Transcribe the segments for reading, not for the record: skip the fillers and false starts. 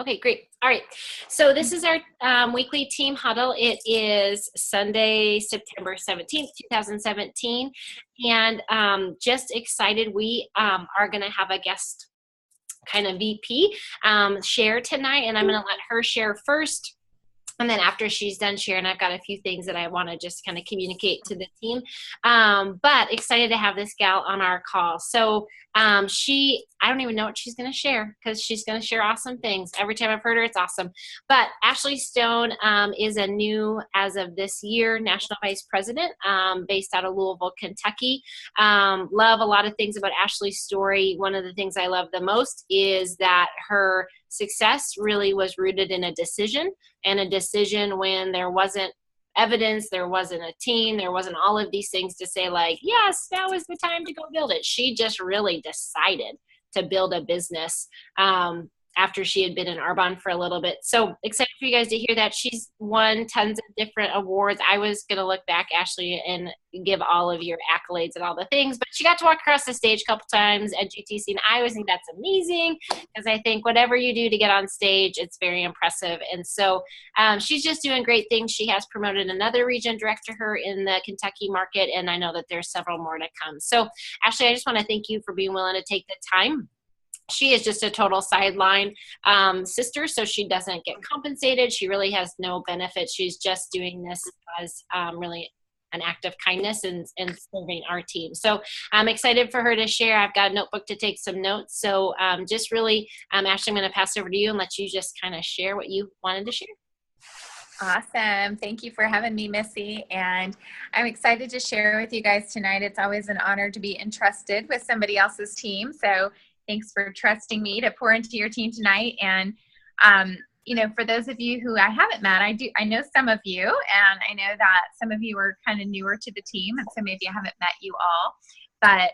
Okay, great. All right. So this is our weekly team huddle. It is Sunday, September 17th, 2017. And just excited. We are going to have a guest kind of VP share tonight, and I'm going to let her share first. And then after she's done sharing, I've got a few things that I want to just kind of communicate to the team. But excited to have this gal on our call. So I don't even know what she's going to share, because she's going to share awesome things. Every time I've heard her, it's awesome. But Ashley Stone is a new, as of this year, National Vice President based out of Louisville, Kentucky. Love a lot of things about Ashley's story. One of the things I love the most is that her success really was rooted in a decision, and a decision when there wasn't evidence, there wasn't a team, there wasn't all of these things to say like, yes, now is the time to go build it. She just really decided to build a business after she had been in Arbonne for a little bit. So excited for you guys to hear that. She's won tons of different awards. I was going to look back, Ashley, and give all of your accolades and all the things, but she got to walk across the stage a couple times at GTC, and I always think that's amazing, because I think whatever you do to get on stage, it's very impressive. And so she's just doing great things. She has promoted another region director her in the Kentucky market, and I know that there's several more to come. So Ashley, I just want to thank you for being willing to take the time. She is just a total sideline sister, so she doesn't get compensated. She really has no benefit. She's just doing this as really an act of kindness and serving our team. So I'm excited for her to share. I've got a notebook to take some notes. So just really, Ashley, I'm going to pass over to you and let you just kind of share what you wanted to share. Awesome. Thank you for having me, Missy. And I'm excited to share with you guys tonight. It's always an honor to be entrusted with somebody else's team. So thanks for trusting me to pour into your team tonight. And, you know, for those of you who I haven't met, I know some of you, and I know that some of you are kind of newer to the team, and so maybe I haven't met you all. But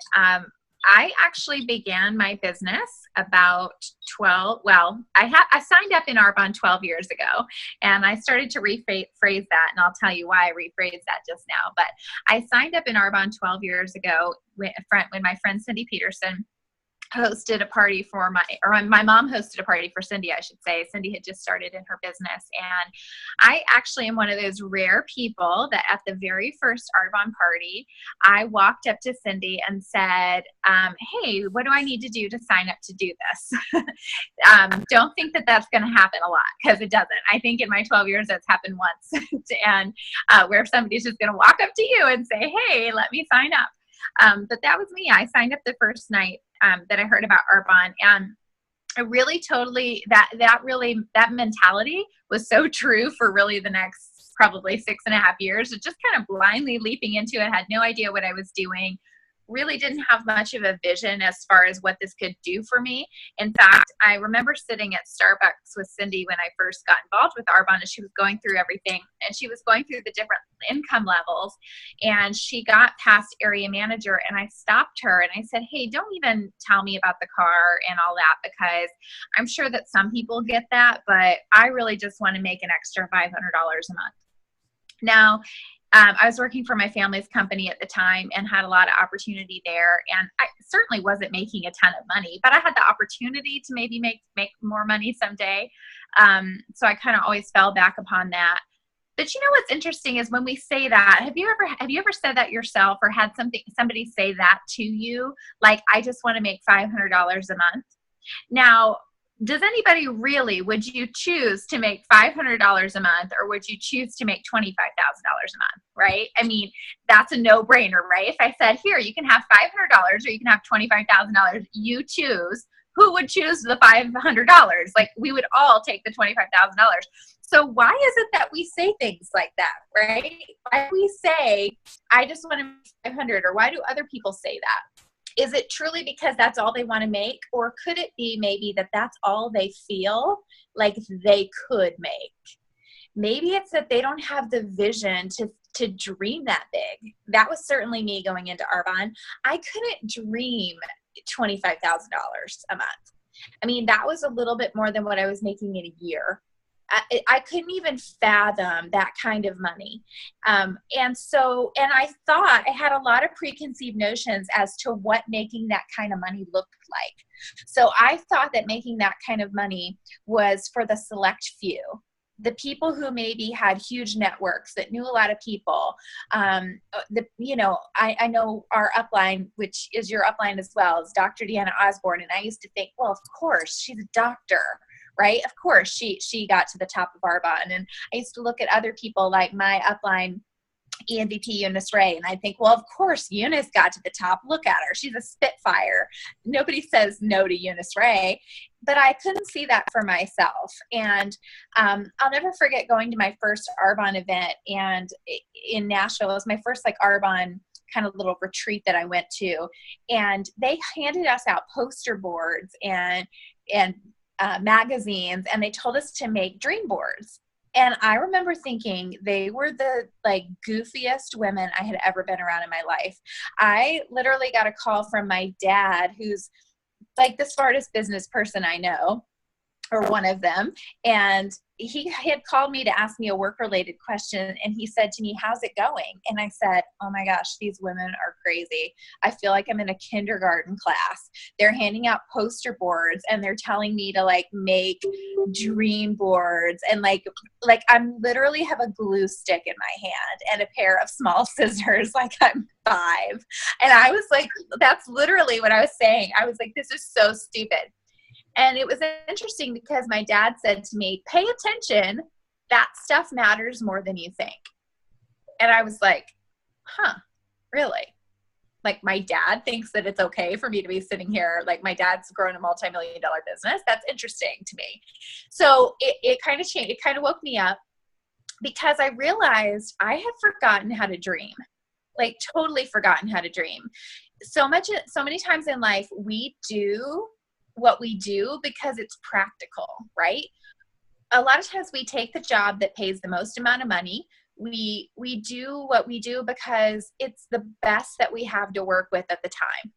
I actually began my business about I signed up in Arbonne 12 years ago, and I started to rephrase that, and I'll tell you why I rephrased that just now. But I signed up in Arbonne 12 years ago when my friend Cindy Peterson hosted a party for my mom hosted a party for Cindy, I should say. Cindy had just started in her business. And I actually am one of those rare people that at the very first Arbonne party, I walked up to Cindy and said, hey, what do I need to do to sign up to do this? Don't think that that's going to happen a lot, because it doesn't. I think in my 12 years, that's happened once. And where somebody's just going to walk up to you and say, hey, let me sign up. But that was me. I signed up the first night that I heard about Arbonne, and I really totally, that mentality was so true for really the next probably 6.5 years. It just kind of blindly leaping into it, had no idea what I was doing, really didn't have much of a vision as far as what this could do for me. In fact, I remember sitting at Starbucks with Cindy when I first got involved with Arbonne, and she was going through everything, and she was going through the different income levels, and she got past area manager, and I stopped her and I said, hey, don't even tell me about the car and all that, because I'm sure that some people get that, but I really just want to make an extra $500 a month. Now, I was working for my family's company at the time and had a lot of opportunity there. And I certainly wasn't making a ton of money, but I had the opportunity to maybe make more money someday. So I kind of always fell back upon that. But you know what's interesting is when we say that, have you ever said that yourself, or had somebody say that to you? Like, I just want to make $500 a month. Now, does anybody really, would you choose to make $500 a month, or would you choose to make $25,000 a month, right? I mean, that's a no-brainer, right? If I said, here, you can have $500 or you can have $25,000, you choose. Who would choose the $500? Like, we would all take the $25,000. So why is it that we say things like that, right? Why do we say, I just want to make 500, or why do other people say that? Is it truly because that's all they want to make? Or could it be maybe that that's all they feel like they could make? Maybe it's that they don't have the vision to dream that big. That was certainly me going into Arbonne. I couldn't dream $25,000 a month. I mean, that was a little bit more than what I was making in a year. I couldn't even fathom that kind of money. And I thought I had a lot of preconceived notions as to what making that kind of money looked like. So I thought that making that kind of money was for the select few, the people who maybe had huge networks that knew a lot of people. I know our upline, which is your upline as well, is Dr. Deanna Osborne. And I used to think, well, of course, she's a doctor, right? Of course, she got to the top of Arbonne. And I used to look at other people like my upline, NVP Eunice Ray, and I think, well, of course Eunice got to the top. Look at her. She's a spitfire. Nobody says no to Eunice Ray. But I couldn't see that for myself. And I'll never forget going to my first Arbonne event and in Nashville. It was my first like Arbonne kind of little retreat that I went to. And they handed us out poster boards and magazines, and they told us to make dream boards. And I remember thinking they were the like goofiest women I had ever been around in my life. I literally got a call from my dad, who's like the smartest business person I know, or one of them. And he had called me to ask me a work-related question. And he said to me, how's it going? And I said, oh my gosh, these women are crazy. I feel like I'm in a kindergarten class. They're handing out poster boards and they're telling me to like make dream boards. And like I'm literally have a glue stick in my hand and a pair of small scissors, like I'm 5. And I was like, that's literally what I was saying. I was like, this is so stupid. And it was interesting because my dad said to me, pay attention, that stuff matters more than you think. And I was like, huh, really? Like my dad thinks that it's okay for me to be sitting here. Like my dad's grown a multi-million-dollar business. That's interesting to me. So it kind of changed. It kind of woke me up because I realized I had forgotten how to dream, like totally forgotten how to dream. So many times in life, we do what we do because it's practical, right? A lot of times we take the job that pays the most amount of money. We do what we do because it's the best that we have to work with at the time.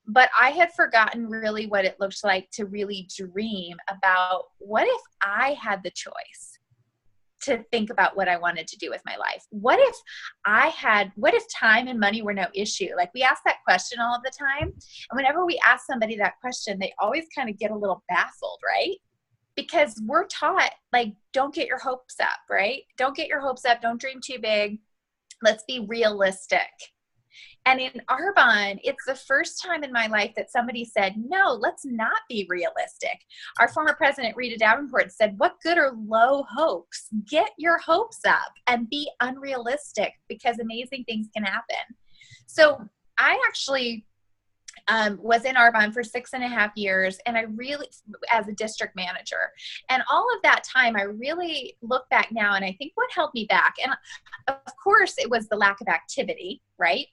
But I had forgotten really what it looked like to really dream about what if I had the choice to think about what I wanted to do with my life? What if time and money were no issue? Like we ask that question all of the time. And whenever we ask somebody that question, they always kind of get a little baffled, right? Because we're taught like, don't get your hopes up, right? Don't get your hopes up. Don't dream too big. Let's be realistic. And in Arbonne, it's the first time in my life that somebody said, no, let's not be realistic. Our former president, Rita Davenport, said, what good are low hopes? Get your hopes up and be unrealistic because amazing things can happen. So I actually was in Arbonne for 6.5 years, and I really, as a district manager, and all of that time, I really look back now, and I think what held me back, and of course, it was the lack of activity, right?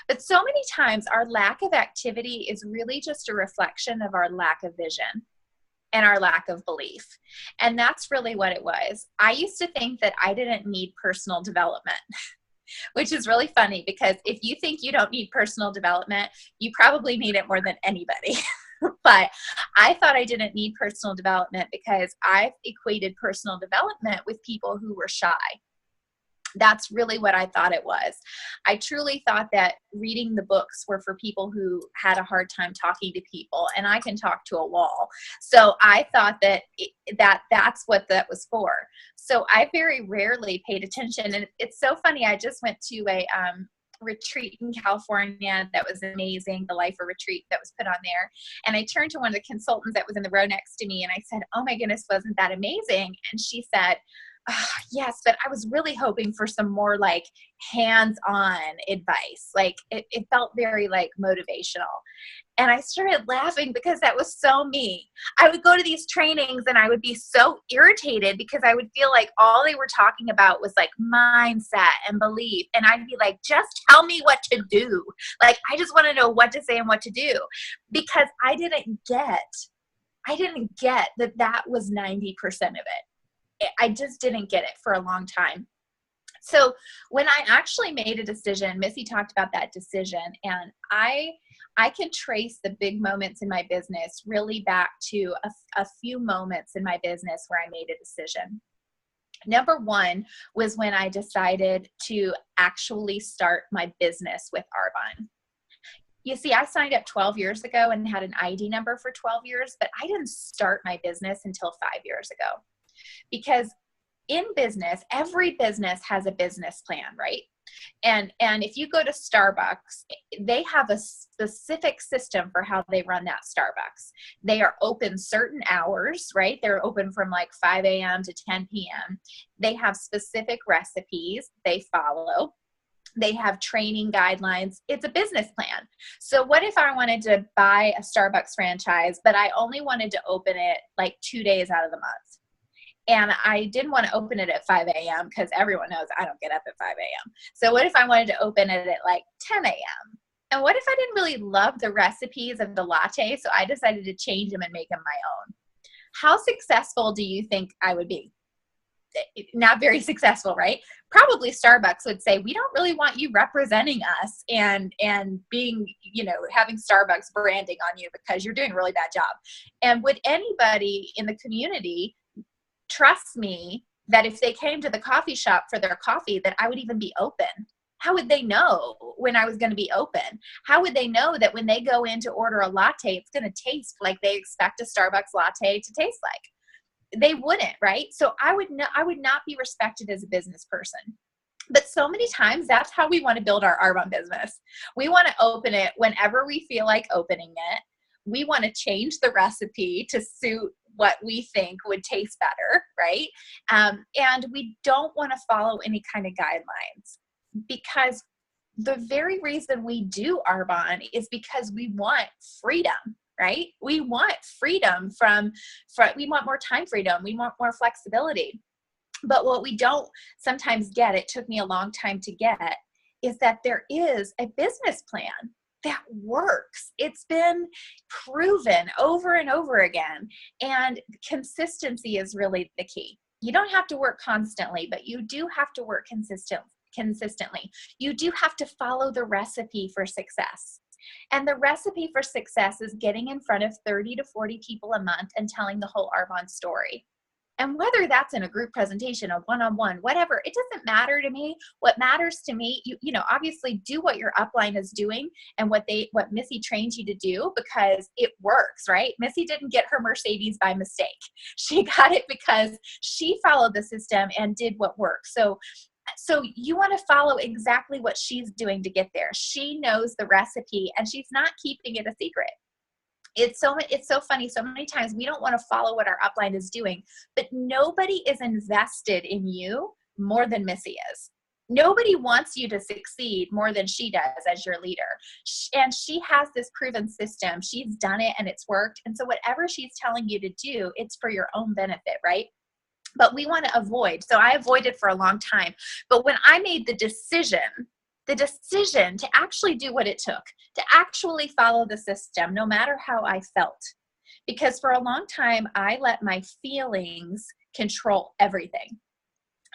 But so many times our lack of activity is really just a reflection of our lack of vision and our lack of belief. And that's really what it was. I used to think that I didn't need personal development, which is really funny because if you think you don't need personal development, you probably need it more than anybody. But I thought I didn't need personal development because I've equated personal development with people who were shy. That's really what I thought it was. I truly thought that reading the books were for people who had a hard time talking to people, and I can talk to a wall. So I thought that that's what that was for. So I very rarely paid attention. And it's so funny. I just went to a retreat in California that was amazing, the Life of Retreat that was put on there. And I turned to one of the consultants that was in the row next to me and I said, oh my goodness, wasn't that amazing? And she said, yes, but I was really hoping for some more like hands-on advice. Like it felt very like motivational. And I started laughing because that was so me. I would go to these trainings and I would be so irritated because I would feel like all they were talking about was like mindset and belief. And I'd be like, just tell me what to do. Like, I just want to know what to say and what to do, because I didn't get that was 90% of it. I just didn't get it for a long time. So when I actually made a decision, Missy talked about that decision, and I can trace the big moments in my business really back to a few moments in my business where I made a decision. Number one was when I decided to actually start my business with Arbonne. You see, I signed up 12 years ago and had an ID number for 12 years, but I didn't start my business until 5 years ago. Because in business, every business has a business plan, right? And if you go to Starbucks, they have a specific system for how they run that Starbucks. They are open certain hours, right? They're open from like 5 a.m. to 10 p.m. They have specific recipes they follow. They have training guidelines. It's a business plan. So what if I wanted to buy a Starbucks franchise, but I only wanted to open it like 2 days out of the month? And I didn't want to open it at 5 a.m. because everyone knows I don't get up at 5 a.m. So what if I wanted to open it at like 10 a.m.? And what if I didn't really love the recipes of the latte, so I decided to change them and make them my own? How successful do you think I would be? Not very successful, right? Probably Starbucks would say, we don't really want you representing us and being, having Starbucks branding on you because you're doing a really bad job. And would anybody in the community trust me that if they came to the coffee shop for their coffee, that I would even be open? How would they know when I was going to be open? How would they know that when they go in to order a latte, it's going to taste like they expect a Starbucks latte to taste like? They wouldn't, right? So I would not be respected as a business person. But so many times that's how we want to build our Arbonne business. We want to open it whenever we feel like opening it. We want to change the recipe to suit what we think would taste better, right? And we don't want to follow any kind of guidelines, because the very reason we do Arbonne is because we want freedom, right? We want freedom we want more time freedom. We want more flexibility. But what we don't sometimes get, it took me a long time to get, is that there is a business plan that works. It's been proven over and over again. And consistency is really the key. You don't have to work constantly, but you do have to work consistently. You do have to follow the recipe for success. And the recipe for success is getting in front of 30 to 40 people a month and telling the whole Arbonne story. And whether that's in a group presentation, a one-on-one, whatever, it doesn't matter to me. What matters to me, obviously do what your upline is doing and what Missy trains you to do, because it works, right? Missy didn't get her Mercedes by mistake. She got it because she followed the system and did what works. So you want to follow exactly what she's doing to get there. She knows the recipe and she's not keeping it a secret. It's so funny. So many times we don't want to follow what our upline is doing, but nobody is invested in you more than Missy is. Nobody wants you to succeed more than she does as your leader. And she has this proven system. She's done it and it's worked. And so whatever she's telling you to do, it's for your own benefit, right? But we want to avoid. So I avoided for a long time. But when I made the decision to actually do what it took, to actually follow the system, no matter how I felt. Because for a long time, I let my feelings control everything.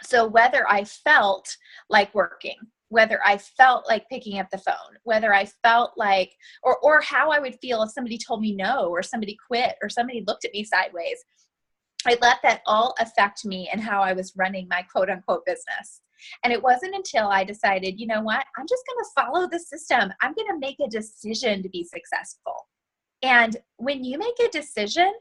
So whether I felt like working, whether I felt like picking up the phone, whether I felt like, or how I would feel if somebody told me no, or somebody quit, or somebody looked at me sideways, I let that all affect me and how I was running my quote unquote business. And it wasn't until I decided, you know what, I'm just going to follow the system. I'm going to make a decision to be successful. And when you make a decision,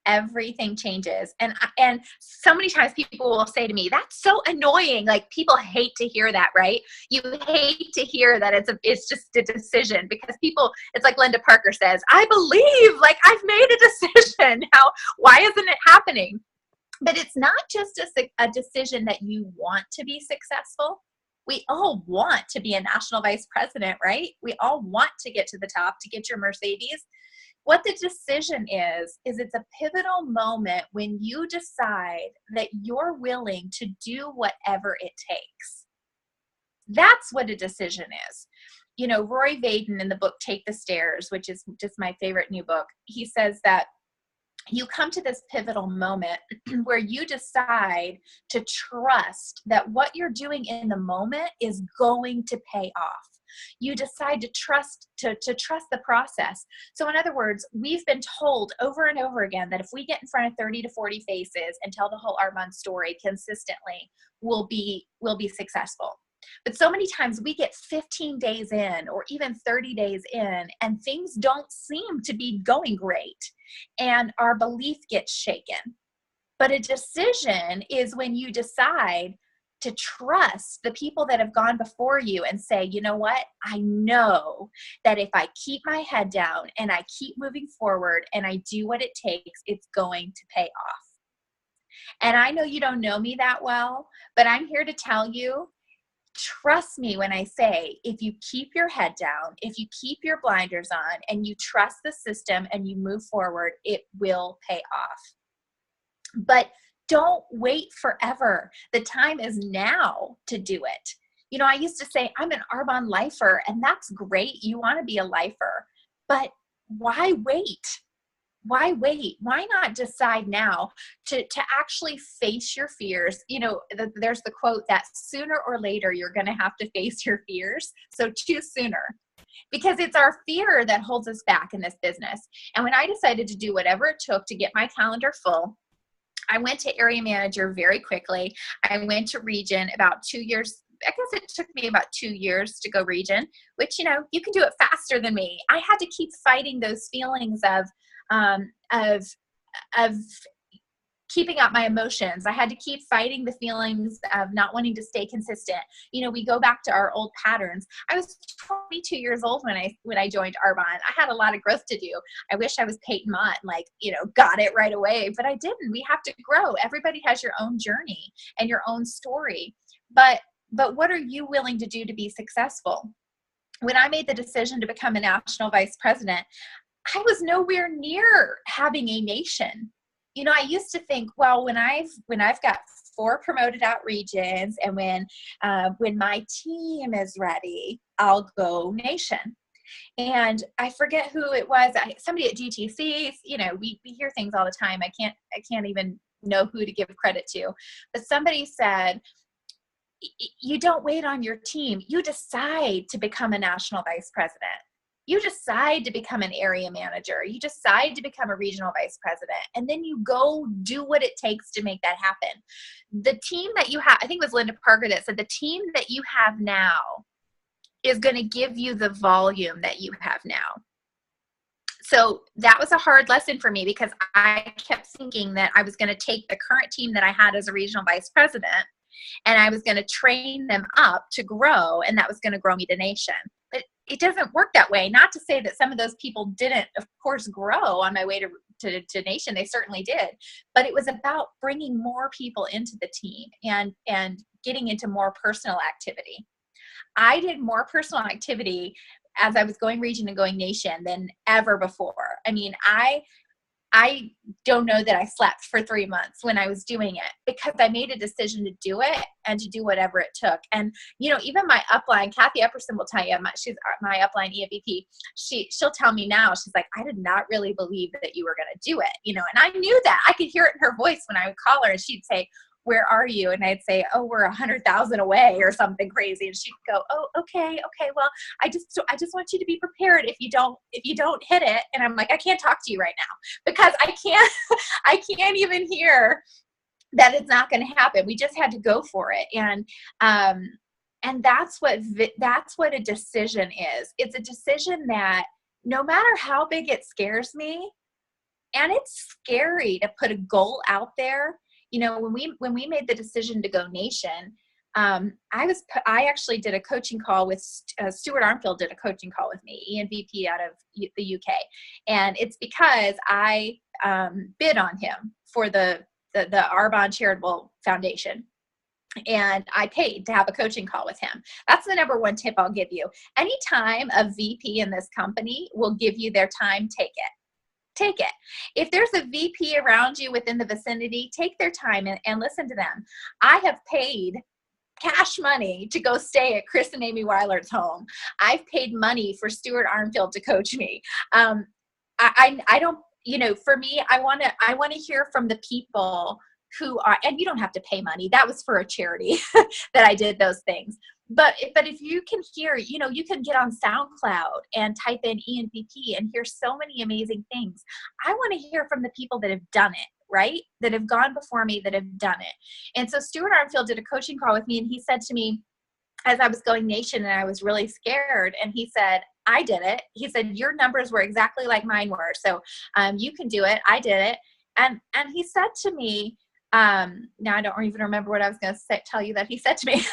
everything changes. And so many times people will say to me, that's so annoying. Like, people hate to hear that, right? You hate to hear that it's just a decision, because it's like Linda Parker says, I believe, like, I've made a decision. Now, why isn't it happening? But it's not just a decision that you want to be successful. We all want to be a national vice president, right? We all want to get to the top, to get your Mercedes. What the decision is it's a pivotal moment when you decide that you're willing to do whatever it takes. That's what a decision is. Roy Vaden in the book, Take the Stairs, which is just my favorite new book, he says that you come to this pivotal moment where you decide to trust that what you're doing in the moment is going to pay off. You decide to trust the process. So in other words, we've been told over and over again that if we get in front of 30 to 40 faces and tell the whole Arbonne story consistently, we'll be successful. But so many times we get 15 days in or even 30 days in and things don't seem to be going great and our belief gets shaken. But a decision is when you decide to trust the people that have gone before you and say, you know what, I know that if I keep my head down and I keep moving forward and I do what it takes, it's going to pay off. And I know you don't know me that well, but I'm here to tell you, trust me when I say, if you keep your head down, if you keep your blinders on and you trust the system and you move forward, it will pay off. But don't wait forever. The time is now to do it. You know, I used to say, I'm an Arbonne lifer, and that's great. You want to be a lifer, but why wait? Why wait? Why not decide now to actually face your fears? You know, there's the quote that sooner or later you're going to have to face your fears. So choose sooner, because it's our fear that holds us back in this business. And when I decided to do whatever it took to get my calendar full, I went to area manager very quickly. I went to region about 2 years. I guess it took me about 2 years to go region, which, you know, you can do it faster than me. I had to keep fighting those feelings of keeping up my emotions. I had to keep fighting the feelings of not wanting to stay consistent. You know, we go back to our old patterns. I was 22 years old when I joined Arbonne. I had a lot of growth to do. I wish I was Peyton Mott and got it right away, but I didn't. We have to grow. Everybody has your own journey and your own story. But what are you willing to do to be successful? When I made the decision to become a national vice president, I was nowhere near having a nation. You know, I used to think, well, when I've got 4 promoted out regions and when my team is ready, I'll go nation. And I forget who it was. Somebody at GTC, you know, we hear things all the time. I can't even know who to give credit to. But somebody said, you don't wait on your team. You decide to become a national vice president. You decide to become an area manager. You decide to become a regional vice president. And then you go do what it takes to make that happen. The team that you have, I think it was Linda Parker that said, the team that you have now is going to give you the volume that you have now. So that was a hard lesson for me, because I kept thinking that I was going to take the current team that I had as a regional vice president and I was going to train them up to grow, and that was going to grow me to nation. But it doesn't work that way. Not to say that some of those people didn't, of course, grow on my way to nation. They certainly did. But it was about bringing more people into the team and getting into more personal activity. I did more personal activity as I was going region and going nation than ever before. I mean, I don't know that I slept for 3 months when I was doing it, because I made a decision to do it and to do whatever it took. And, you know, even my upline, Kathy Epperson will tell you, she's my upline EMVP. She'll tell me now, she's like, I did not really believe that you were going to do it, you know, and I knew that. I could hear it in her voice when I would call her and she'd say, where are you? And I'd say, oh, we're 100,000 away or something crazy. And she'd go, oh, okay. Well, I just want you to be prepared if you don't hit it. And I'm like, I can't talk to you right now, because I can't even hear that it's not going to happen. We just had to go for it. And that's what a decision is. It's a decision that no matter how big it scares me, and it's scary to put a goal out there. You know, when we made the decision to go nation, I actually did a coaching call with Stuart Armfield did a coaching call with me, NVP out of the UK, and it's because I bid on him for the Arbonne Charitable Foundation, and I paid to have a coaching call with him. That's the number one tip I'll give you. Anytime a VP in this company will give you their time, take it. Take it. If there's a VP around you within the vicinity, take their time and listen to them. I have paid cash money to go stay at Chris and Amy Weiler's home. I've paid money for Stuart Armfield to coach me. I don't, you know, for me, I want to hear from the people who are, and you don't have to pay money. That was for a charity that I did those things. But if you can hear, you can get on SoundCloud and type in NVP and hear so many amazing things. I want to hear from the people that have done it, right? That have gone before me, that have done it. And so Stuart Armfield did a coaching call with me, and he said to me, as I was going nation and I was really scared, and he said, I did it. He said, your numbers were exactly like mine were. So you can do it. I did it. And he said to me, now I don't even remember what I was going to tell you that he said to me.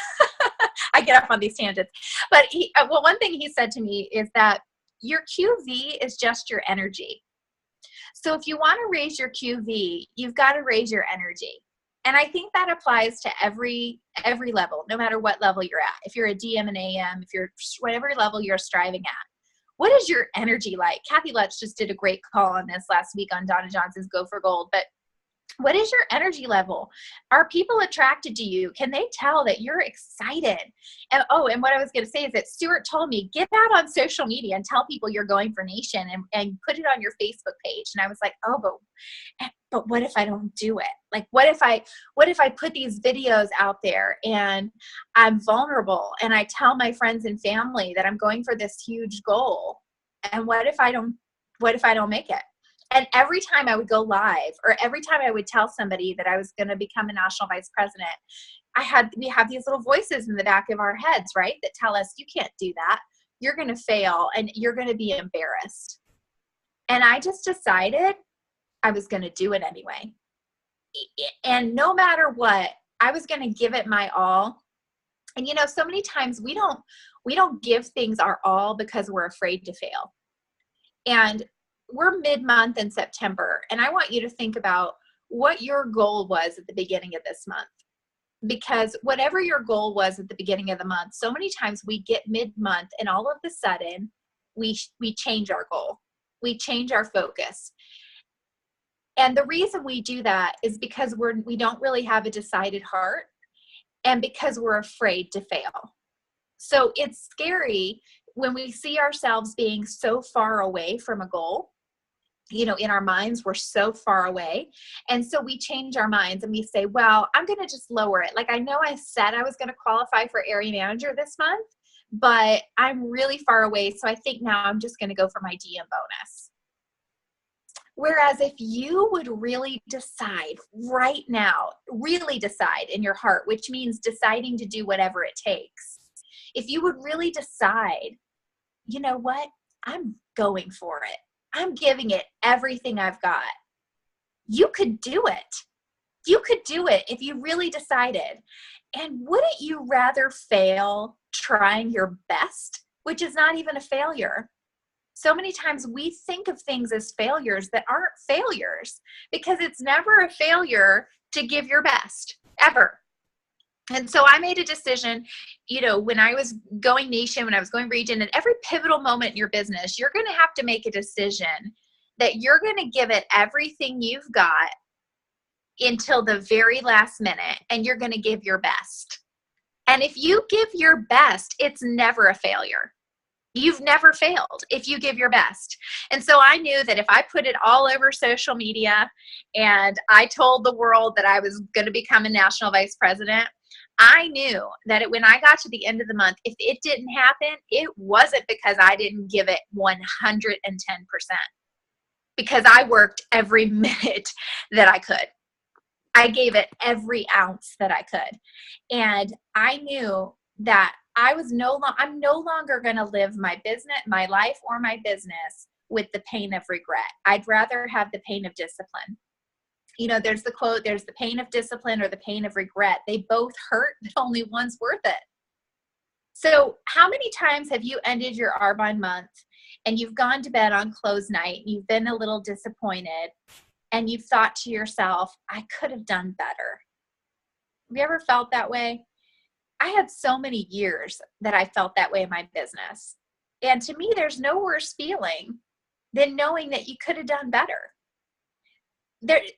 I get off on these tangents. But one thing he said to me is that your QV is just your energy. So if you want to raise your QV, you've got to raise your energy. And I think that applies to every level, no matter what level you're at. If you're a DM and AM, if you're whatever level you're striving at, what is your energy like? Kathy Lutz just did a great call on this last week on Donna Johnson's Go for Gold. But what is your energy level? Are people attracted to you? Can they tell that you're excited? And what I was going to say is that Stuart told me, get out on social media and tell people you're going for nation and put it on your Facebook page. And I was like, but what if I don't do it? Like, what if I put these videos out there and I'm vulnerable and I tell my friends and family that I'm going for this huge goal? And what if I don't make it? And every time I would go live, or every time I would tell somebody that I was going to become a national vice president, we have these little voices in the back of our heads, right? That tell us, you can't do that. You're going to fail and you're going to be embarrassed. And I just decided I was going to do it anyway. And no matter what, I was going to give it my all. And so many times we don't give things our all because we're afraid to fail. And we're mid-month in September, and I want you to think about what your goal was at the beginning of this month. Because whatever your goal was at the beginning of the month, so many times we get mid-month and all of a sudden we change our goal. We change our focus. And the reason we do that is because we don't really have a decided heart, and because we're afraid to fail. So it's scary when we see ourselves being so far away from a goal. In our minds, we're so far away. And so we change our minds and we say, well, I'm going to just lower it. Like, I know I said I was going to qualify for area manager this month, but I'm really far away. So I think now I'm just going to go for my DM bonus. Whereas if you would really decide right now, really decide in your heart, which means deciding to do whatever it takes. If you would really decide, you know what, I'm going for it. I'm giving it everything I've got. You could do it. You could do it if you really decided. And wouldn't you rather fail trying your best, which is not even a failure? So many times we think of things as failures that aren't failures, because it's never a failure to give your best, ever. And so I made a decision, when I was going nation, when I was going region, at every pivotal moment in your business, you're going to have to make a decision that you're going to give it everything you've got until the very last minute, and you're going to give your best. And if you give your best, it's never a failure. You've never failed if you give your best. And so I knew that if I put it all over social media and I told the world that I was going to become a national vice president, I knew that when I got to the end of the month, if it didn't happen, it wasn't because I didn't give it 110%, because I worked every minute that I could. I gave it every ounce that I could. And I knew that I'm no longer going to live my life or my business with the pain of regret. I'd rather have the pain of discipline. There's the quote, there's the pain of discipline or the pain of regret. They both hurt, but only one's worth it. So how many times have you ended your Arbonne month and you've gone to bed on close night, and you've been a little disappointed, and you've thought to yourself, I could have done better? Have you ever felt that way? I had so many years that I felt that way in my business. And to me, there's no worse feeling than knowing that you could have done better.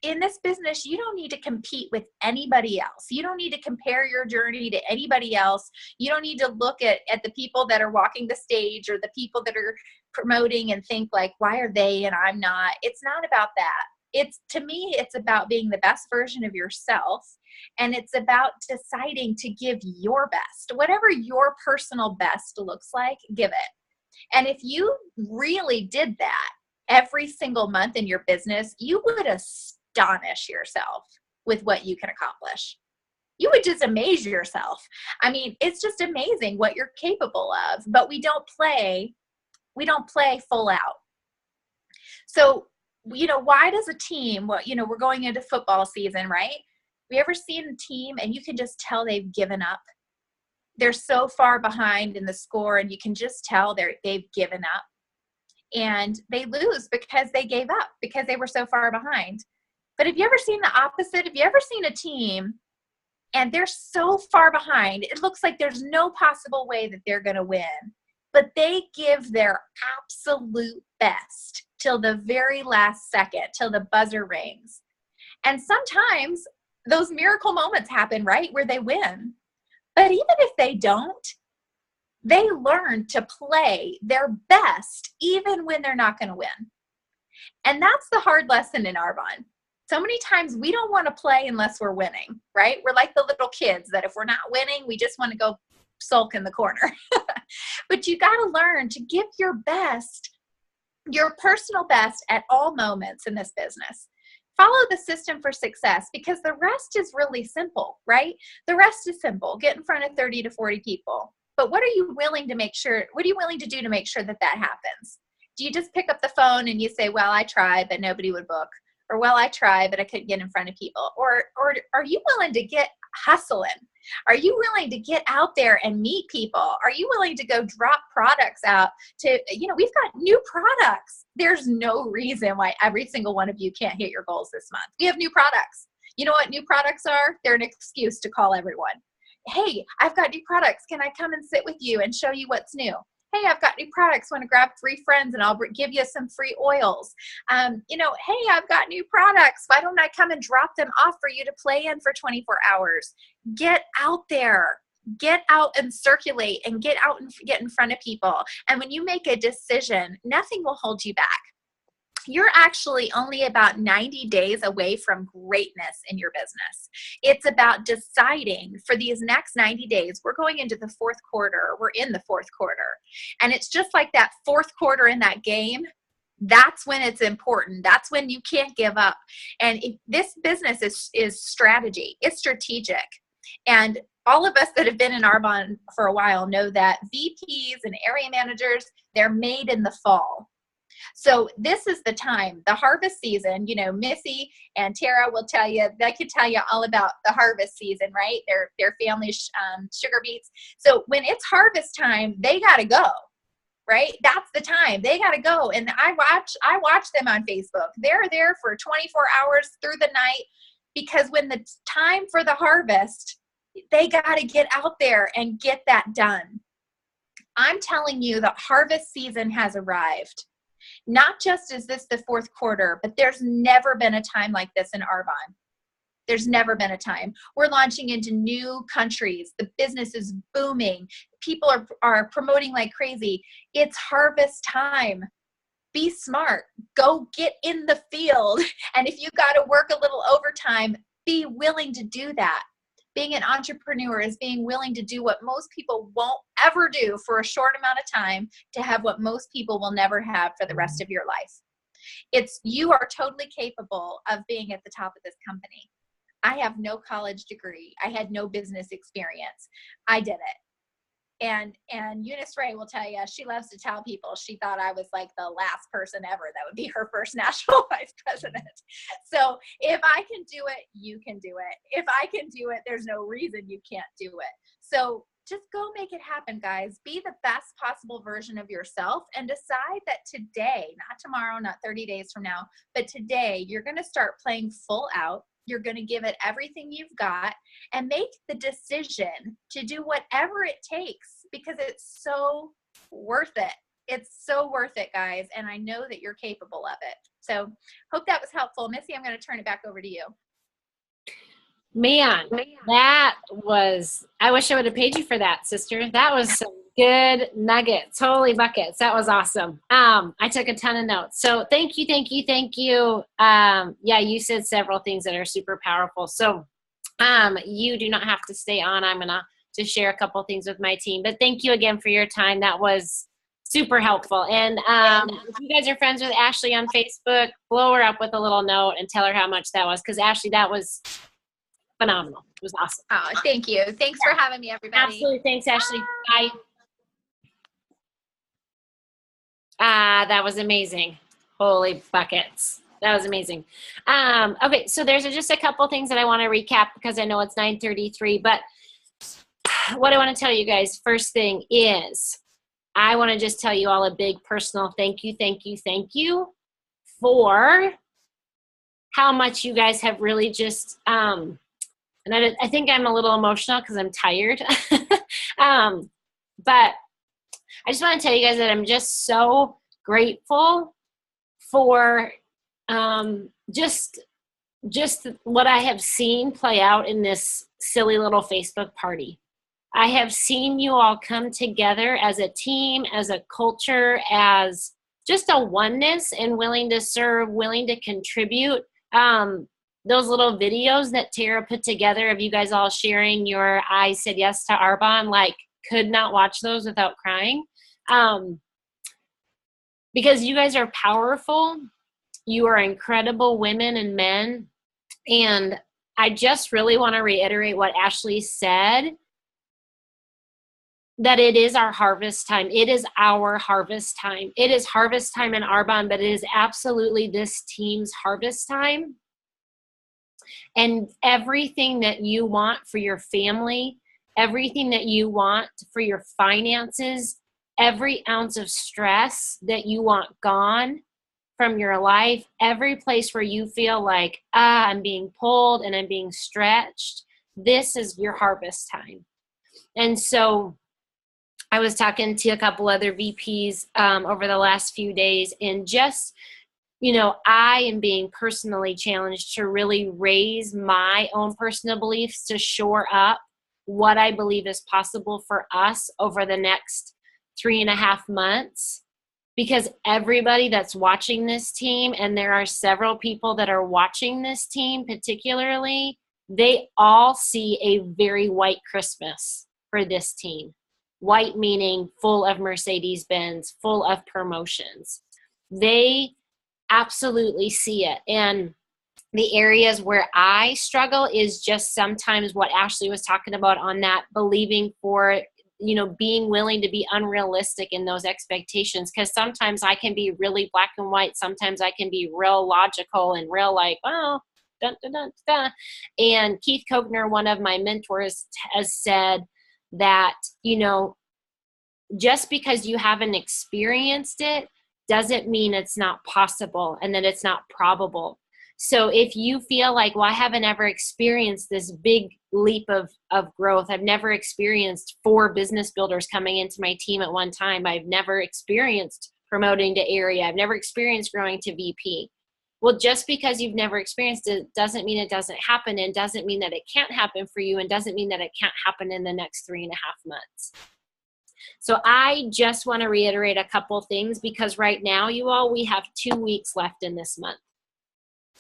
In this business, you don't need to compete with anybody else. You don't need to compare your journey to anybody else. You don't need to look at the people that are walking the stage or the people that are promoting and think like, why are they and I'm not? It's not about that. it's, to me, it's about being the best version of yourself. And it's about deciding to give your best, whatever your personal best looks like, give it. And if you really did that every single month in your business, you would astonish yourself with what you can accomplish. You would just amaze yourself. I mean, it's just amazing what you're capable of, but we don't play full out. So, why does a team, we're going into football season, right? Have you ever seen a team and you can just tell they've given up? They're so far behind in the score and you can just tell they've given up. And they lose because they gave up, because they were so far behind. But have you ever seen the opposite? Have you ever seen a team and they're so far behind, it looks like there's no possible way that they're going to win, but they give their absolute best till the very last second, till the buzzer rings. And sometimes those miracle moments happen, right, where they win. But even if they don't, they learn to play their best even when they're not going to win. And that's the hard lesson in Arbonne. So many times we don't want to play unless we're winning, right? We're like the little kids that if we're not winning, we just want to go sulk in the corner. But you got to learn to give your best, your personal best at all moments in this business. Follow the system for success, because the rest is really simple, right? The rest is simple. Get in front of 30 to 40 people. But what are you willing to do to make sure that that happens? Do you just pick up the phone and you say, well, I tried, but nobody would book? Or, well, I tried, but I couldn't get in front of people? Or are you willing to get hustling? Are you willing to get out there and meet people? Are you willing to go drop products out to, we've got new products. There's no reason why every single one of you can't hit your goals this month. We have new products. You know what new products are? They're an excuse to call everyone. Hey, I've got new products. Can I come and sit with you and show you what's new? Hey, I've got new products. Want to grab 3 friends and I'll give you some free oils. Hey, I've got new products. Why don't I come and drop them off for you to play in for 24 hours? Get out there. Get out and circulate and get out and get in front of people. And when you make a decision, nothing will hold you back. You're actually only about 90 days away from greatness in your business. It's about deciding for these next 90 days, we're going into the 4th quarter, we're in the 4th quarter. And it's just like that 4th quarter in that game. That's when it's important. That's when you can't give up. And this business is strategy. It's strategic. And all of us that have been in Arbonne for a while know that VPs and area managers, they're made in the fall. So this is the time, the harvest season. Missy and Tara will tell you, they could tell you all about the harvest season, right? Their family's sugar beets. So when it's harvest time, they got to go, right? That's the time they got to go. And I watch them on Facebook. They're there for 24 hours through the night, because when the time for the harvest, they got to get out there and get that done. I'm telling you, the harvest season has arrived. Not just is this the 4th quarter, but there's never been a time like this in Arbonne. There's never been a time. We're launching into new countries. The business is booming. People are promoting like crazy. It's harvest time. Be smart. Go get in the field. And if you got to work a little overtime, be willing to do that. Being an entrepreneur is being willing to do what most people won't ever do for a short amount of time to have what most people will never have for the rest of your life. You are totally capable of being at the top of this company. I have no college degree. I had no business experience. I did it. And Eunice Ray will tell you, she loves to tell people she thought I was like the last person ever that would be her first national vice president. So if I can do it, you can do it. If I can do it, there's no reason you can't do it. So just go make it happen, guys. Be the best possible version of yourself and decide that today, not tomorrow, not 30 days from now, but today, you're going to start playing full out. You're going to give it everything you've got and make the decision to do whatever it takes, because it's so worth it. It's so worth it, guys. And I know that you're capable of it. So hope that was helpful. Missy, I'm going to turn it back over to you. Man, that was, I wish I would have paid you for that, sister. That was some good nuggets. Holy buckets. That was awesome. I took a ton of notes. So thank you, thank you, thank you. Yeah, you said several things that are super powerful. So you do not have to stay on. I'm gonna just share a couple things with my team. But thank you again for your time. That was super helpful. And if you guys are friends with Ashley on Facebook, blow her up with a little note and tell her how much that was, because Ashley, that was phenomenal. It was awesome. Oh, thank you. Thanks for having me, everybody. Absolutely. Thanks, Ashley. Bye. That was amazing. Holy buckets. That was amazing. Okay, so there's just a couple things that I want to recap because I know it's 9:33, but what I want to tell you guys, first thing is I want to just tell you all a big personal thank you, thank you, thank you for how much you guys have really just, and I think I'm a little emotional because I'm tired. But I just want to tell you guys that I'm just so grateful for just what I have seen play out in this silly little Facebook party. I have seen you all come together as a team, as a culture, as just a oneness and willing to serve, willing to contribute. Those little videos that Tara put together of you guys all sharing your I said yes to Arbonne, like could not watch those without crying. Because you guys are powerful. You are incredible women and men. And I just really want to reiterate what Ashley said, that it is our harvest time. It is our harvest time. It is harvest time in Arbonne, but it is absolutely this team's harvest time. And everything that you want for your family, everything that you want for your finances, every ounce of stress that you want gone from your life, every place where you feel like, I'm being pulled and I'm being stretched, this is your harvest time. And so I was talking to a couple other VPs over the last few days, and just, I am being personally challenged to really raise my own personal beliefs to shore up what I believe is possible for us over the next 3.5 months. Because everybody that's watching this team, and there are several people that are watching this team particularly, they all see a very white Christmas for this team. White meaning full of Mercedes-Benz, full of promotions. They absolutely see it. And the areas where I struggle is just sometimes what Ashley was talking about on that believing for, being willing to be unrealistic in those expectations. Because sometimes I can be really black and white. Sometimes I can be real logical and real like, well, dun, dun, dun, dun. And Keith Kogner, one of my mentors, has said that, just because you haven't experienced it doesn't mean it's not possible and that it's not probable. So if you feel like, well, I haven't ever experienced this big leap of growth. I've never experienced 4 business builders coming into my team at one time. I've never experienced promoting to area. I've never experienced growing to VP. Well, just because you've never experienced it doesn't mean it doesn't happen, and doesn't mean that it can't happen for you, and doesn't mean that it can't happen in the next 3.5 months. So I just want to reiterate a couple things, because right now, you all, we have 2 weeks left in this month.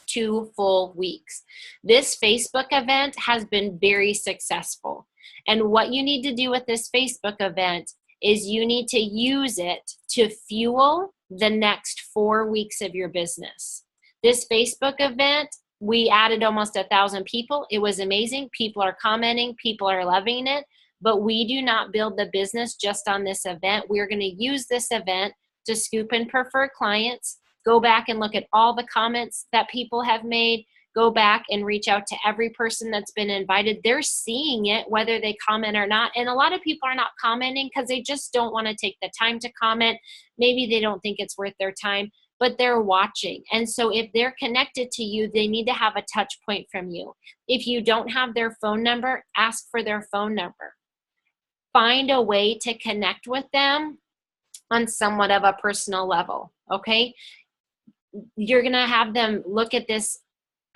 2 full weeks. This Facebook event has been very successful. And what you need to do with this Facebook event is you need to use it to fuel the next 4 weeks of your business. This Facebook event, we added almost 1,000 people. It was amazing. People are commenting. People are loving it. But we do not build the business just on this event. We're going to use this event to scoop and prefer clients, go back and look at all the comments that people have made, go back and reach out to every person that's been invited. They're seeing it whether they comment or not. And a lot of people are not commenting because they just don't want to take the time to comment. Maybe they don't think it's worth their time, but they're watching. And so if they're connected to you, they need to have a touch point from you. If you don't have their phone number, ask for their phone number. Find a way to connect with them on somewhat of a personal level, okay? You're going to have them look at this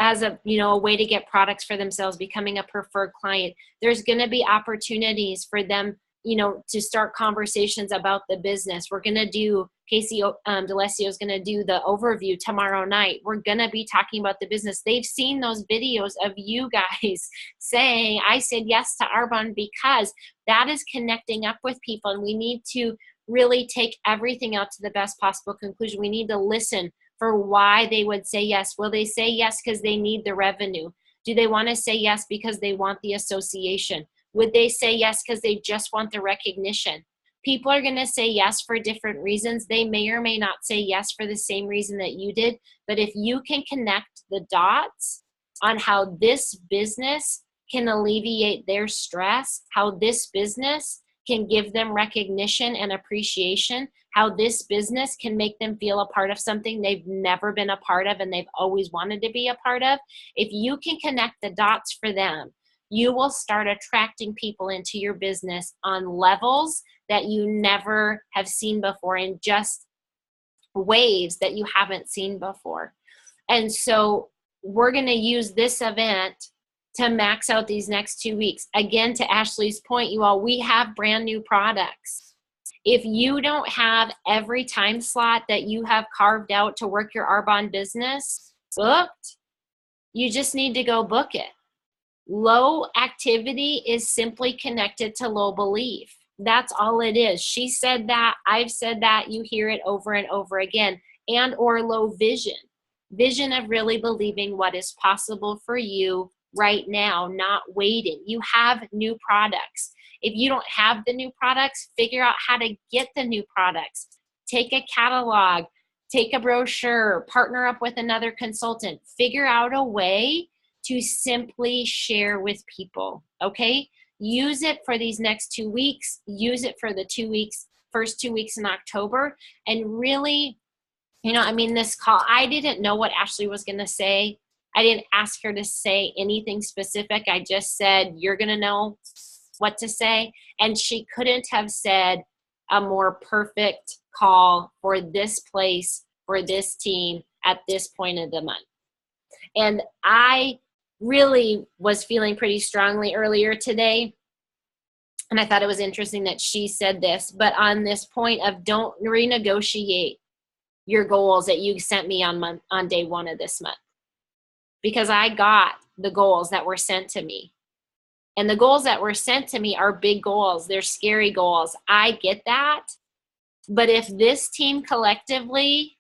as a, you know, a way to get products for themselves, becoming a preferred client. There's going to be opportunities for them, you know, to start conversations about the business. We're going to do, Casey D'Alessio is going to do the overview tomorrow night. We're going to be talking about the business. They've seen those videos of you guys saying, I said yes to Arbonne, because that is connecting up with people. And we need to really take everything out to the best possible conclusion. We need to listen for why they would say yes. Will they say yes because they need the revenue? Do they want to say yes because they want the association? Would they say yes because they just want the recognition? People are going to say yes for different reasons. They may or may not say yes for the same reason that you did. But if you can connect the dots on how this business can alleviate their stress, how this business can give them recognition and appreciation, how this business can make them feel a part of something they've never been a part of and they've always wanted to be a part of. If you can connect the dots for them, you will start attracting people into your business on levels that you never have seen before, in just waves that you haven't seen before. And so we're going to use this event to max out these next 2 weeks. Again, to Ashley's point, you all, we have brand new products. If you don't have every time slot that you have carved out to work your Arbonne business booked, you just need to go book it. Low activity is simply connected to low belief. That's all it is. She said that, I've said that, you hear it over and over again. And or low vision. Vision of really believing what is possible for you right now, not waiting. You have new products. If you don't have the new products, figure out how to get the new products. Take a catalog, take a brochure, partner up with another consultant. Figure out a way to simply share with people, okay? Use it for these next 2 weeks. Use it for the 2 weeks, first 2 weeks in October. And really, you know, I mean, this call, I didn't know what Ashley was going to say. I didn't ask her to say anything specific. I just said, you're going to know what to say. And she couldn't have said a more perfect call for this place, for this team at this point of the month. And I really was feeling pretty strongly earlier today. And I thought it was interesting that she said this, but on this point of don't renegotiate your goals that you sent me on day one of this month. Because I got the goals that were sent to me. And the goals that were sent to me are big goals. They're scary goals. I get that. But if this team collectively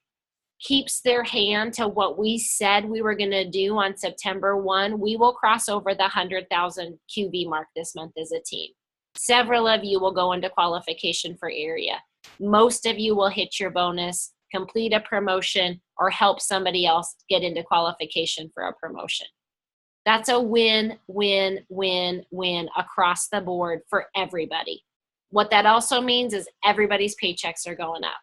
keeps their hand to what we said we were going to do on September 1, we will cross over the 100,000 QV mark this month as a team. Several of you will go into qualification for area. Most of you will hit your bonus, complete a promotion, or help somebody else get into qualification for a promotion. That's a win, win, win, win across the board for everybody. What that also means is everybody's paychecks are going up.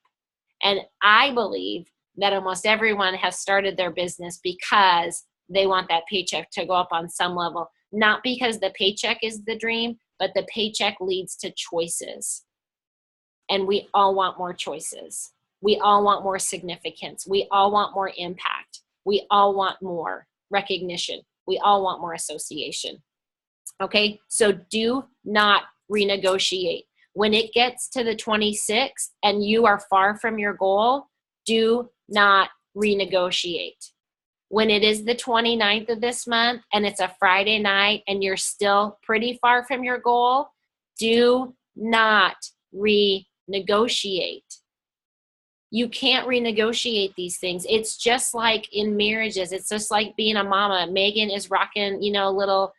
And I believe that almost everyone has started their business because they want that paycheck to go up on some level. Not because the paycheck is the dream, but the paycheck leads to choices. And we all want more choices. We all want more significance. We all want more impact. We all want more recognition. We all want more association. Okay, so do not renegotiate. When it gets to the 26th and you are far from your goal, do not renegotiate. When it is the 29th of this month and it's a Friday night and you're still pretty far from your goal, do not renegotiate. You can't renegotiate these things. It's just like in marriages. It's just like being a mama. Megan is rocking, little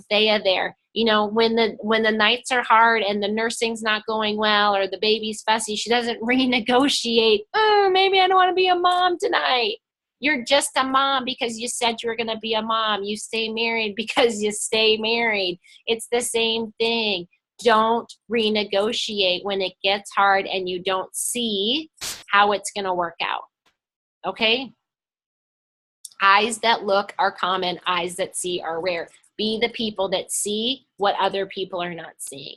Thea there. When the nights are hard and the nursing's not going well or the baby's fussy, she doesn't renegotiate. Oh, maybe I don't want to be a mom tonight. You're just a mom because you said you were going to be a mom. You stay married because you stay married. It's the same thing. Don't renegotiate when it gets hard and you don't see how it's going to work out. Okay? Eyes that look are common. Eyes that see are rare. Be the people that see what other people are not seeing.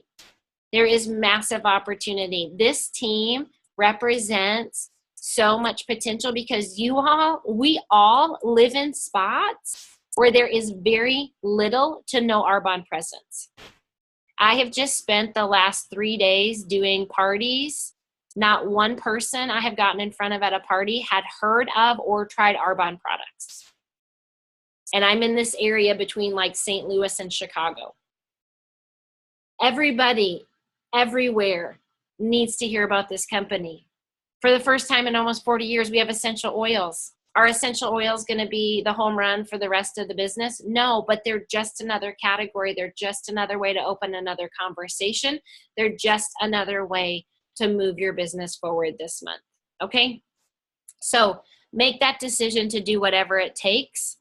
There is massive opportunity. This team represents so much potential because we all live in spots where there is very little to no Arbonne presence. I have just spent the last 3 days doing parties. Not one person I have gotten in front of at a party had heard of or tried Arbonne products. And I'm in this area between like St. Louis and Chicago. Everybody, everywhere needs to hear about this company. For the first time in almost 40 years, we have essential oils. Are essential oils going to be the home run for the rest of the business? No, but they're just another category. They're just another way to open another conversation. They're just another way to move your business forward this month. Okay? So make that decision to do whatever it takes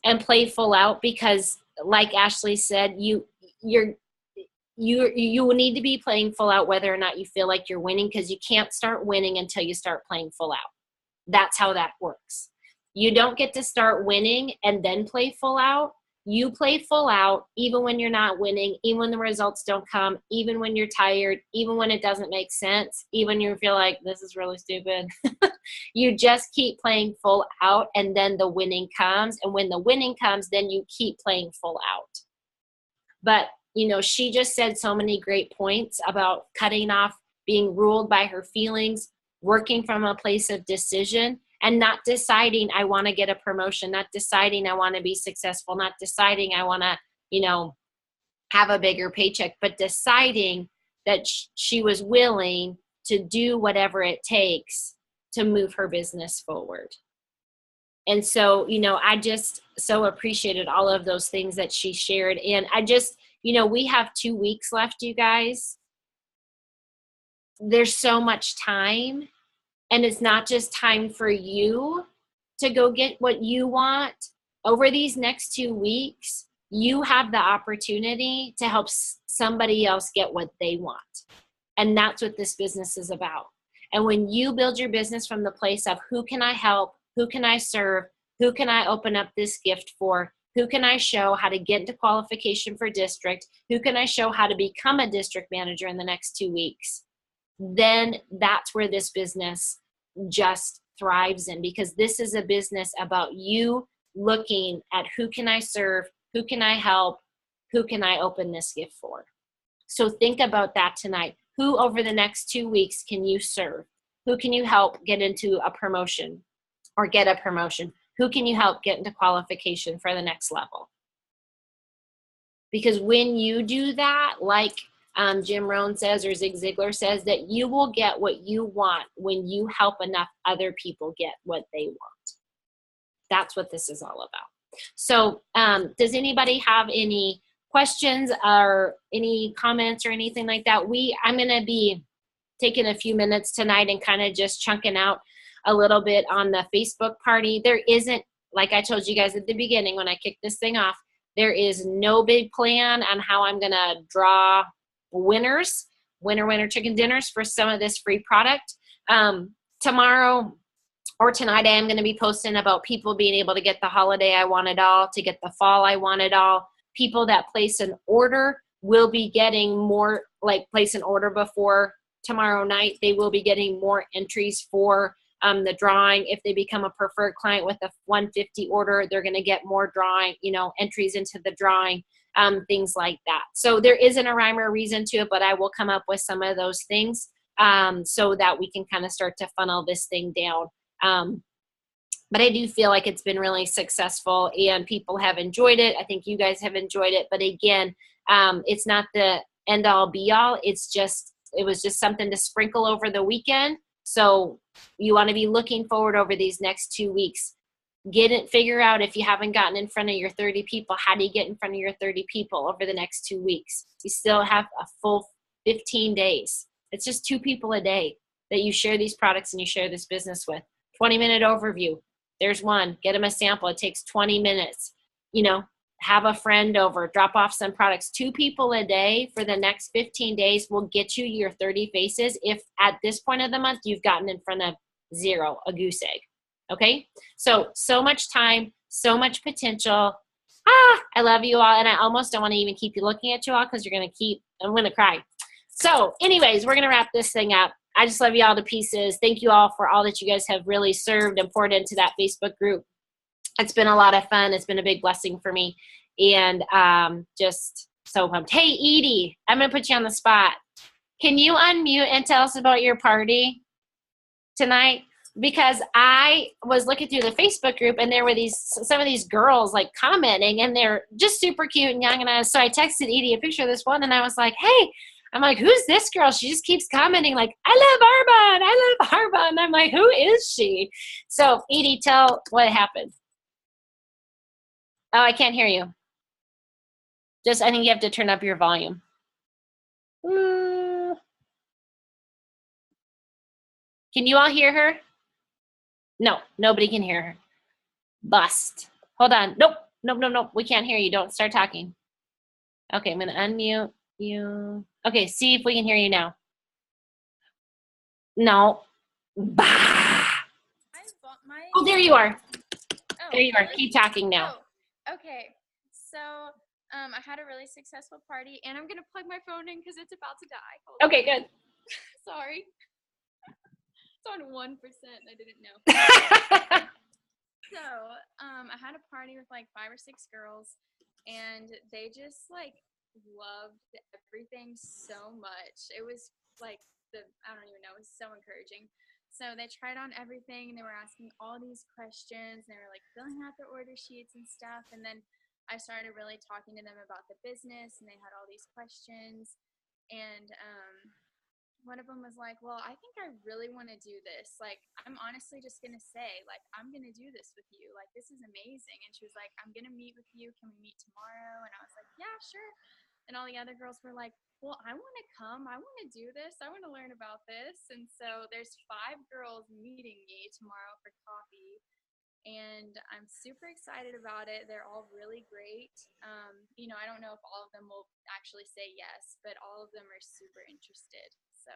and play full out because, like Ashley said, you will need to be playing full out whether or not you feel like you're winning, because you can't start winning until you start playing full out. That's how that works. You don't get to start winning and then play full out. You play full out even when you're not winning, even when the results don't come, even when you're tired, even when it doesn't make sense, even when you feel like this is really stupid. You just keep playing full out, and then the winning comes. And when the winning comes, then you keep playing full out. But, you know, she just said so many great points about cutting off, being ruled by her feelings, working from a place of decision, and not deciding I want to get a promotion, not deciding I want to be successful, not deciding I want to, you know, have a bigger paycheck, but deciding that she was willing to do whatever it takes to move her business forward. And so, you know, I just so appreciated all of those things that she shared. And I just, you know, we have 2 weeks left, you guys. There's so much time. And it's not just time for you to go get what you want. Over these next 2 weeks, you have the opportunity to help somebody else get what they want. And that's what this business is about. And when you build your business from the place of who can I help, who can I serve, who can I open up this gift for, who can I show how to get into qualification for district, who can I show how to become a district manager in the next 2 weeks, then that's where this business just thrives in, because this is a business about you looking at who can I serve, who can I help, who can I open this gift for. So think about that tonight. Who over the next 2 weeks can you serve? Who can you help get into a promotion or get a promotion? Who can you help get into qualification for the next level? Because when you do that, like Jim Rohn says, or Zig Ziglar says, that you will get what you want when you help enough other people get what they want. That's what this is all about. So does anybody have any questions or any comments or anything like that? I'm going to be taking a few minutes tonight and kind of just chunking out a little bit on the Facebook party. There isn't, like I told you guys at the beginning when I kicked this thing off, there is no big plan on how I'm going to draw winners, winner chicken dinners for some of this free product. Tomorrow or tonight, I am going to be posting about people being able to get the holiday I want it all, to get the fall I want it all. People that place an order will be getting more, like place an order before tomorrow night. They will be getting more entries for the drawing. If they become a preferred client with a 150 order, they're going to get more drawing, entries into the drawing, things like that. So there isn't a rhyme or reason to it, but I will come up with some of those things so that we can kind of start to funnel this thing down. But I do feel like it's been really successful and people have enjoyed it. I think you guys have enjoyed it. But again, it's not the end all be all. It was just something to sprinkle over the weekend. So you want to be looking forward over these next 2 weeks. Figure out, if you haven't gotten in front of your 30 people, how do you get in front of your 30 people over the next 2 weeks? You still have a full 15 days. It's just 2 people a day that you share these products and you share this business with. 20-minute overview. There's one. Get them a sample. It takes 20 minutes. Have a friend over. Drop off some products. 2 people a day for the next 15 days will get you your 30 faces if at this point of the month you've gotten in front of 0, a goose egg. Okay? So much time, so much potential. I love you all, and I almost don't want to even keep you looking at you all because I'm going to cry. So anyways, we're going to wrap this thing up. I just love you all to pieces. Thank you all for all that you guys have really served and poured into that Facebook group. It's been a lot of fun. It's been a big blessing for me. And just so pumped. Hey, Edie, I'm going to put you on the spot. Can you unmute and tell us about your party tonight? Because I was looking through the Facebook group and there were some of these girls like commenting and they're just super cute and young. And so I texted Edie a picture of this one and I was like, hey, I'm like, who's this girl? She just keeps commenting like, I love Arba. And I'm like, who is she? So Edie, tell what happened. Oh, I can't hear you. I think you have to turn up your volume. Can you all hear her? No, nobody can hear her. Bust. Hold on. Nope. We can't hear you. Don't start talking. Okay, I'm going to unmute you. Okay, see if we can hear you now. No. Bah. Oh, there you are. There you are. Keep talking now. Oh, okay. So I had a really successful party, and I'm going to plug my phone in because it's about to die. Hold on. Okay, good. Sorry. It's on 1%. I didn't know. So I had a party with like 5 or 6 girls, and they just like loved everything so much. It was like I don't even know, it was so encouraging. So they tried on everything and they were asking all these questions. They were like filling out their order sheets and stuff. And then I started really talking to them about the business and they had all these questions. And one of them was like, well, I think I really want to do this. Like, I'm honestly just going to say, like, I'm going to do this with you. Like, this is amazing. And she was like, I'm going to meet with you. Can we meet tomorrow? And I was like, yeah, sure. And all the other girls were like, well, I want to come. I want to do this. I want to learn about this. And so there's 5 girls meeting me tomorrow for coffee. And I'm super excited about it. They're all really great. You know, I don't know if all of them will actually say yes, but all of them are super interested. So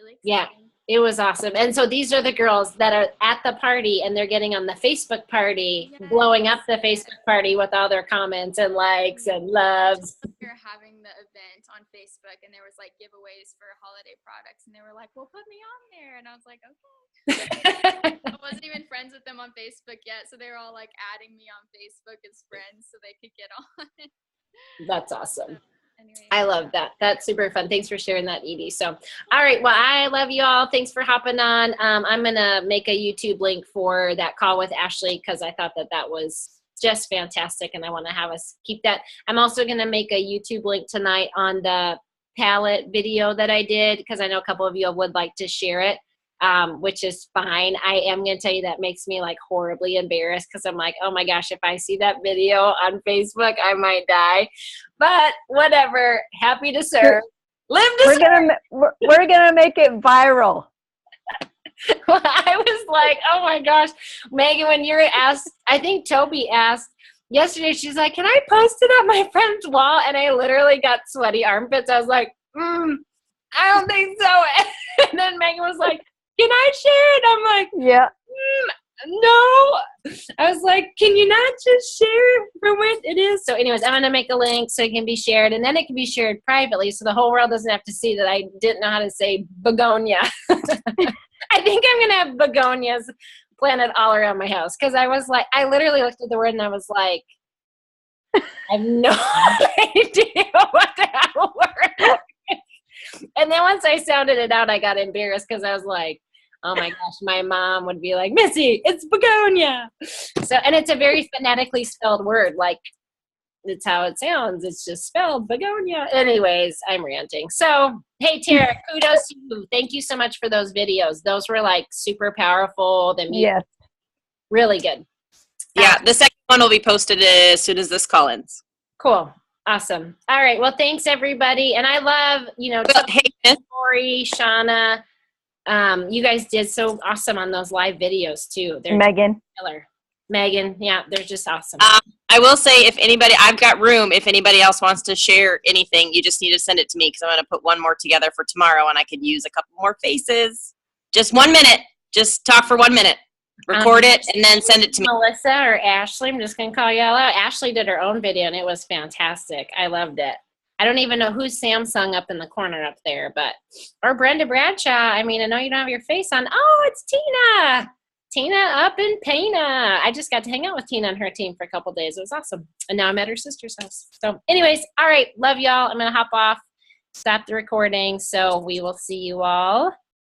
really exciting. Yeah, it was awesome. And so these are the girls that are at the party and they're getting on the Facebook party, Yes, blowing up the Facebook party with all their comments and likes and loves. We were having the event on Facebook and there was like giveaways for holiday products and they were like, well, put me on there. And I was like, okay. I wasn't even friends with them on Facebook yet. So they were all like adding me on Facebook as friends so they could get on. That's awesome. So, anyway, I love that. That's super fun. Thanks for sharing that, Edie. So, all right. Well, I love you all. Thanks for hopping on. I'm going to make a YouTube link for that call with Ashley because I thought that was just fantastic and I want to have us keep that. I'm also going to make a YouTube link tonight on the palette video that I did because I know a couple of you would like to share it. Which is fine. I am going to tell you that makes me like horribly embarrassed because I'm like, oh my gosh, if I see that video on Facebook, I might die. But whatever. Happy to serve. Live to serve. We're gonna make it viral. Well, I was like, oh my gosh. Megan, when you were asked, I think Toby asked yesterday, she's like, can I post it on my friend's wall? And I literally got sweaty armpits. I was like, I don't think so. And then Megan was like, can I share it? I'm like, yeah. No. I was like, can you not just share it for what it is? So anyways, I'm going to make a link so it can be shared. And then it can be shared privately so the whole world doesn't have to see that I didn't know how to say begonia. I think I'm going to have begonias planted all around my house. Because I was like, I literally looked at the word and I was like, I have no idea what that word is. And then once I sounded it out, I got embarrassed because I was like, oh my gosh, my mom would be like, Missy, it's begonia. So, and it's a very phonetically spelled word. Like, it's how it sounds. It's just spelled begonia. Anyways, I'm ranting. So, hey, Tara, kudos to you. Thank you so much for those videos. Those were like super powerful. Yes. Really good. Yeah, the second one will be posted as soon as this call ends. Cool. Awesome. All right. Well, thanks everybody. And I love, Hey, Tori, Shauna, you guys did so awesome on those live videos too. They're Megan. killer. Megan. Yeah. They're just awesome. I will say if anybody, I've got room. If anybody else wants to share anything, you just need to send it to me because I'm going to put one more together for tomorrow and I could use a couple more faces. Just 1 minute. Just talk for 1 minute. Record it and then send it to me. Melissa or Ashley, I'm just going to call you all out. Ashley did her own video and it was fantastic. I loved it. I don't even know who's Samsung up in the corner up there, but, or Brenda Bradshaw. I mean, I know you don't have your face on. Oh, it's Tina. Tina up in Pana. I just got to hang out with Tina and her team for a couple days. It was awesome. And now I'm at her sister's house. So anyways, all right. Love y'all. I'm going to hop off, stop the recording. So we will see you all